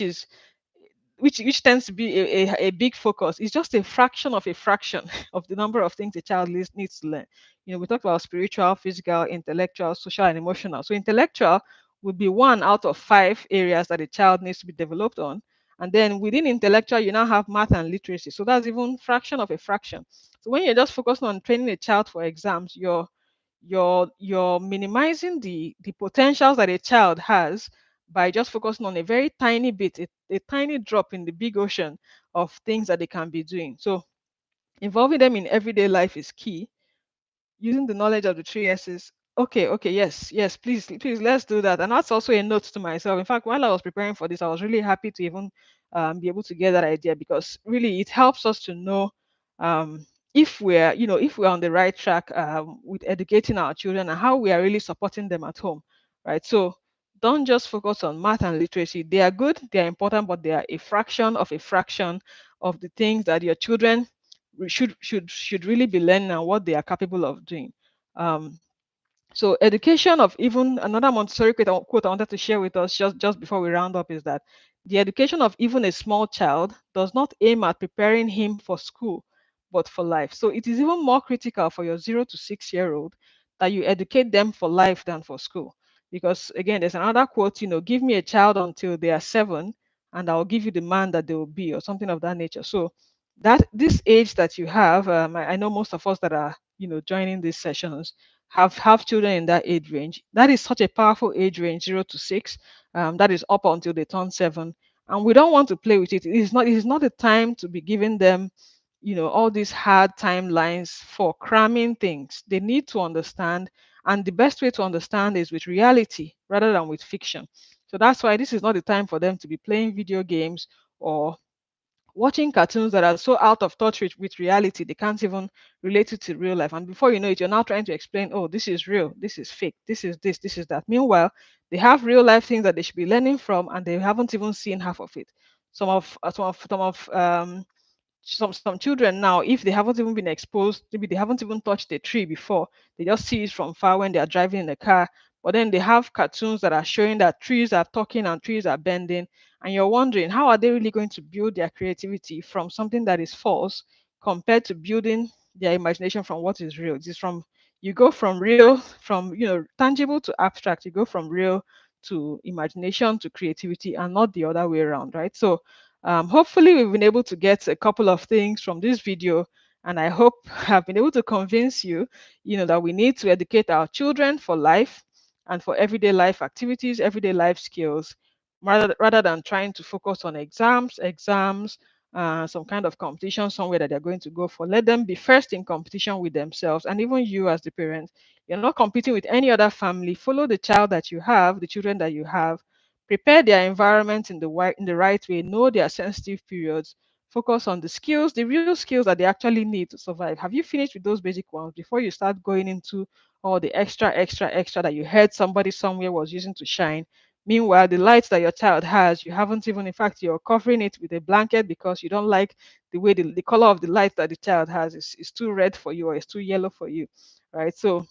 Speaker 1: tends to be a big focus, is just a fraction of a fraction of the number of things a child needs to learn. We talk about spiritual, physical, intellectual, social, and emotional. So intellectual would be 1 out of 5 areas that a child needs to be developed on. And then within intellectual, you now have math and literacy. So that's even fraction of a fraction. So when you're just focusing on training a child for exams, you're minimizing the potentials that a child has by just focusing on a very tiny bit, a tiny drop in the big ocean of things that they can be doing. So involving them in everyday life is key. Using the knowledge of the three S's. Okay, okay, yes, yes, please, please, let's do that. And that's also a note to myself. In fact, while I was preparing for this, I was really happy to even be able to get that idea, because really it helps us to know um, if we're, if we're on the right track with educating our children and how we are really supporting them at home, right? So don't just focus on math and literacy. They are good, they are important, but they are a fraction of the things that your children should really be learning and what they are capable of doing. Um, so education of even another Montessori quote I wanted to share with us just before we round up is that the education of even a small child does not aim at preparing him for school, but for life. So it is even more critical for your 0 to 6 year old that you educate them for life than for school. Because again, there's another quote, give me a child until they are 7, and I'll give you the man that they will be, or something of that nature. So that this age that you have, I know most of us that are, joining these sessions have children in that age range. That is such a powerful age range, 0 to 6. That is up until they turn 7, and we don't want to play with it. It is not a time to be giving them, all these hard timelines for cramming things. They need to understand, and the best way to understand is with reality rather than with fiction. So that's why this is not the time for them to be playing video games or watching cartoons that are so out of touch with reality, they can't even relate it to real life. And before you know it, you're now trying to explain, oh, this is real, this is fake, this is this is that. Meanwhile, they have real life things that they should be learning from, and they haven't even seen half of it. Some children now, if they haven't even been exposed, maybe they haven't even touched a tree before, they just see it from far when they are driving in the car. But then they have cartoons that are showing that trees are talking and trees are bending, and you're wondering, how are they really going to build their creativity from something that is false compared to building their imagination from what is real? It is from, you go from real, from tangible to abstract. You go from real to imagination to creativity, and not the other way around, right? So hopefully we've been able to get a couple of things from this video, and I hope I've been able to convince you, that we need to educate our children for life and for everyday life activities, everyday life skills, rather than trying to focus on exams, some kind of competition somewhere that they're going to go for. Let them be first in competition with themselves, and even you as the parent, you're not competing with any other family. Follow the child that you have, the children that you have, prepare their environment in the right way, know their sensitive periods, focus on the skills, the real skills that they actually need to survive. Have you finished with those basic ones before you start going into all the extra that you heard somebody somewhere was using to shine? Meanwhile, the lights that your child has, you haven't even, in fact, you're covering it with a blanket because you don't like the way the color of the light that the child has is too red for you, or it's too yellow for you, right? So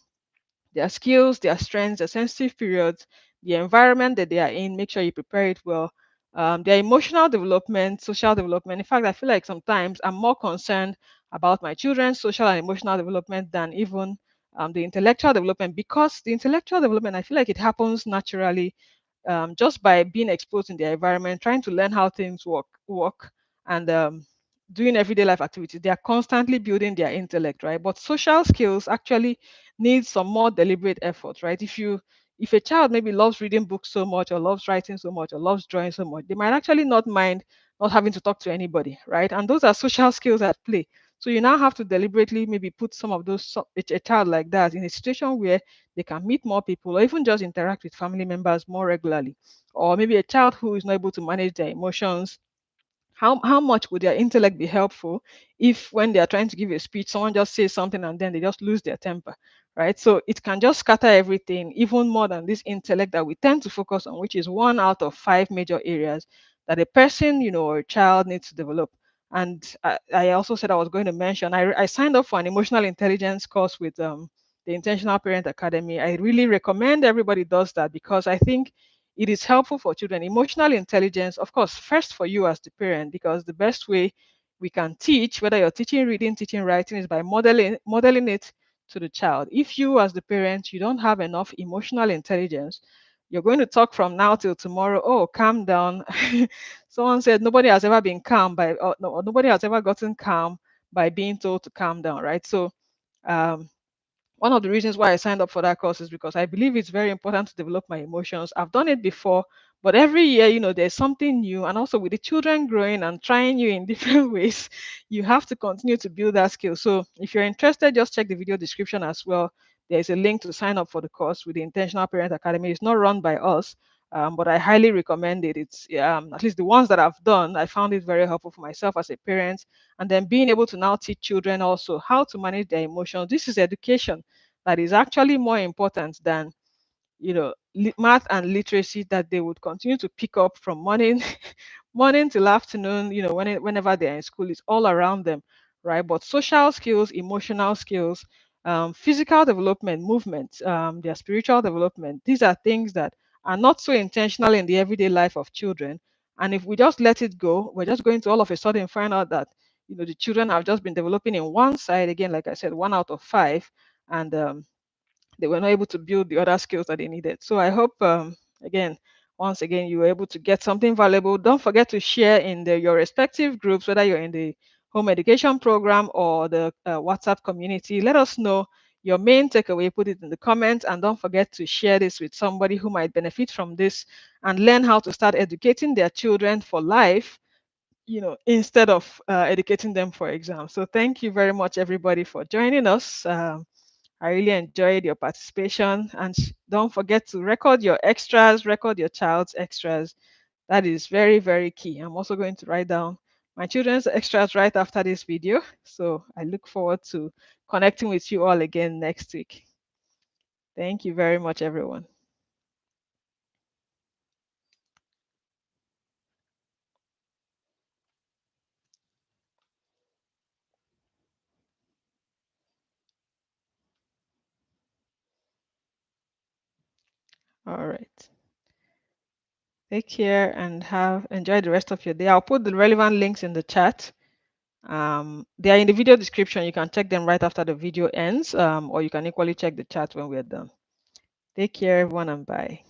Speaker 1: their skills, their strengths, their sensitive periods, the environment that they are in, make sure you prepare it well. Their emotional development, social development. In fact, I feel like sometimes I'm more concerned about my children's social and emotional development than even the intellectual development, because the intellectual development, I feel like it happens naturally, just by being exposed in their environment, trying to learn how things work, and doing everyday life activities. They are constantly building their intellect, right? But social skills actually need some more deliberate effort, right? If a child maybe loves reading books so much, or loves writing so much, or loves drawing so much, they might actually not mind not having to talk to anybody, right? And those are social skills at play. So you now have to deliberately maybe put some of those a child like that in a situation where they can meet more people, or even just interact with family members more regularly. Or maybe a child who is not able to manage their emotions, how much would their intellect be helpful if, when they are trying to give a speech, someone just says something and then they just lose their temper, right? So it can just scatter everything even more than this intellect that we tend to focus on, which is one out of five major areas that a person, or a child needs to develop. And I also said I was going to mention, I signed up for an emotional intelligence course with the Intentional Parent Academy. I really recommend everybody does that, because I think it is helpful for children. Emotional intelligence, of course, first for you as the parent, because the best way we can teach, whether you're teaching reading, teaching writing, is by modeling it to the child. If you as the parent, you don't have enough emotional intelligence, you're going to talk from now till tomorrow, oh, calm down. Someone said nobody has ever been calm by, or no, or nobody has ever gotten calm by being told to calm down, right? So um, one of the reasons why I signed up for that course is because I believe it's very important to develop my emotions. I've done it before, but every year, there's something new. And also with the children growing and trying you in different ways, you have to continue to build that skill. So if you're interested, just check the video description as well. There's a link to sign up for the course with the Intentional Parent Academy. It's not run by us, but I highly recommend it. It's at least the ones that I've done, I found it very helpful for myself as a parent. And then being able to now teach children also how to manage their emotions. This is education that is actually more important than math and literacy that they would continue to pick up from morning morning till afternoon, whenever they're in school. It's all around them, right? But social skills, emotional skills, physical development, movement, their spiritual development, these are things that are not so intentional in the everyday life of children. And if we just let it go, we're just going to all of a sudden find out that the children have just been developing in one side, again, like I said, 1 out of 5, and they were not able to build the other skills that they needed. So I hope, again, once again, you were able to get something valuable. Don't forget to share in your respective groups, whether you're in the home education program or the WhatsApp community. Let us know your main takeaway. Put it in the comments, and don't forget to share this with somebody who might benefit from this and learn how to start educating their children for life, instead of educating them for exams. So thank you very much, everybody, for joining us. I really enjoyed your participation. And don't forget to record your extras, record your child's extras. That is very, very key. I'm also going to write down my children's extras right after this video. So I look forward to connecting with you all again next week. Thank you very much, everyone. All right. Take care and enjoy the rest of your day. I'll put the relevant links in the chat. They are in the video description. You can check them right after the video ends, or you can equally check the chat when we're done. Take care, everyone, and bye.